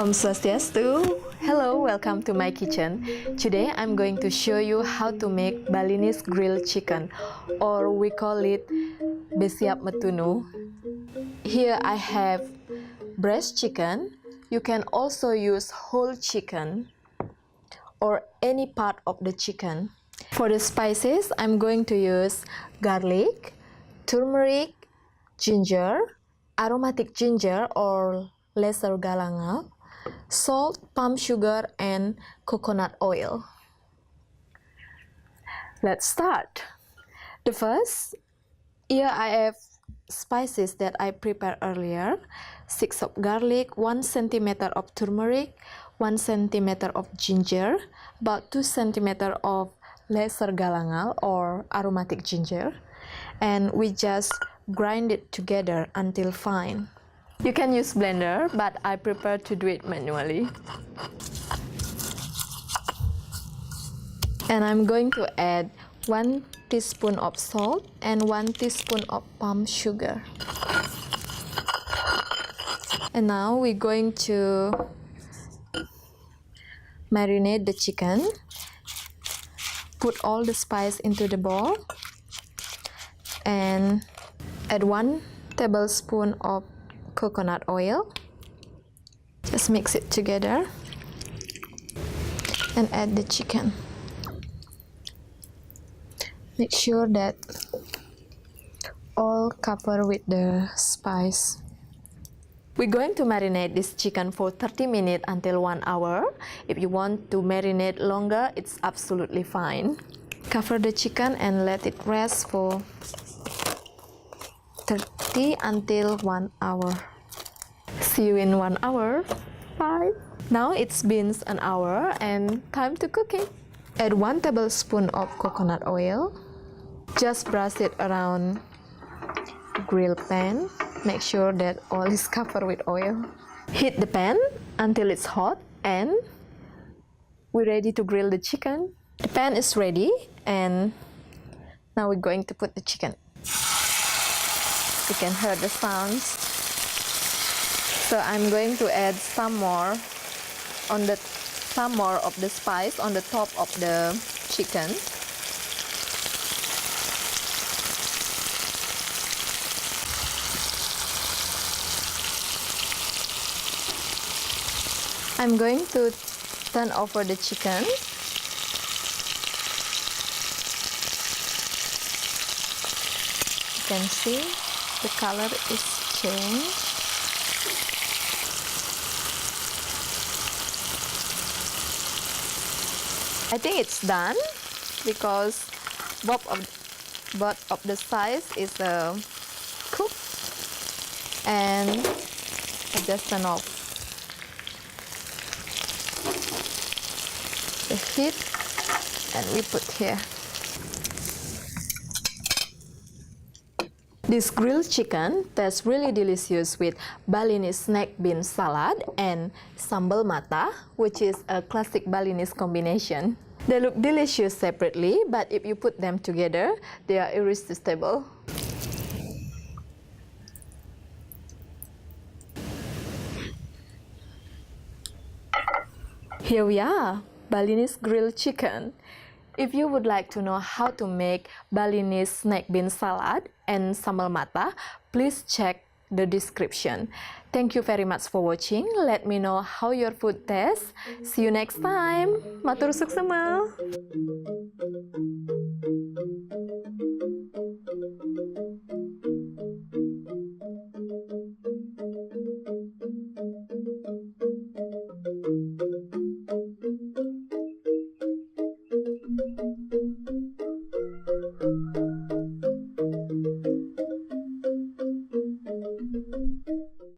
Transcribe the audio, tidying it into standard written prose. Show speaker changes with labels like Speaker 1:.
Speaker 1: Om Swastiastu. Hello, welcome to my kitchen. Today I'm going to show you how to make Balinese grilled chicken, or we call it Siap Metunu. Here I have breast chicken. You can also use whole chicken or any part of the chicken. For the spices, I'm going to use garlic, turmeric, ginger, aromatic ginger or lesser galangal, salt, palm sugar, and coconut oil. Let's start. The first, here I have spices that I prepared earlier: 6 of garlic, 1 centimeter of turmeric, 1 centimeter of ginger, about 2 centimeter of lesser galangal or aromatic ginger, and we just grind it together until fine. You can use blender, but I prefer to do it manually. And I'm going to add 1 teaspoon of salt and 1 teaspoon of palm sugar. And now we're going to marinate the chicken. Put all the spice into the bowl and add 1 tablespoon of coconut oil. Just mix it together and add the chicken. Make sure that all cover with the spice. We're going to marinate this chicken for 30 minutes until 1 hour. If you want to marinate longer, it's absolutely fine. Cover the chicken and let it rest for 30 until 1 hour. See you in 1 hour. Bye. Now it's been an hour and time to cook it. Add 1 tablespoon of coconut oil. Just brush it around grill pan. Make sure that all is covered with oil. Heat the pan until it's hot and we're ready to grill the chicken. The pan is ready and now we're going to put the chicken. You can hear the sounds. So I'm going to add some more of the spice on the top of the chicken. I'm going to turn over the chicken. You can see the color is changed. I think it's done because both of the sides is cooked, and I just turn off the heat and we put here. This grilled chicken tastes really delicious with Balinese snack bean salad and Sambal Matah, which is a classic Balinese combination. They look delicious separately, but if you put them together, they are irresistible. Here we are, Balinese grilled chicken. If you would like to know how to make Balinese snack bean salad and Sambal Matah, please check the description. Thank you very much for watching. Let me know how your food tastes. See you next time. Matur Suksma.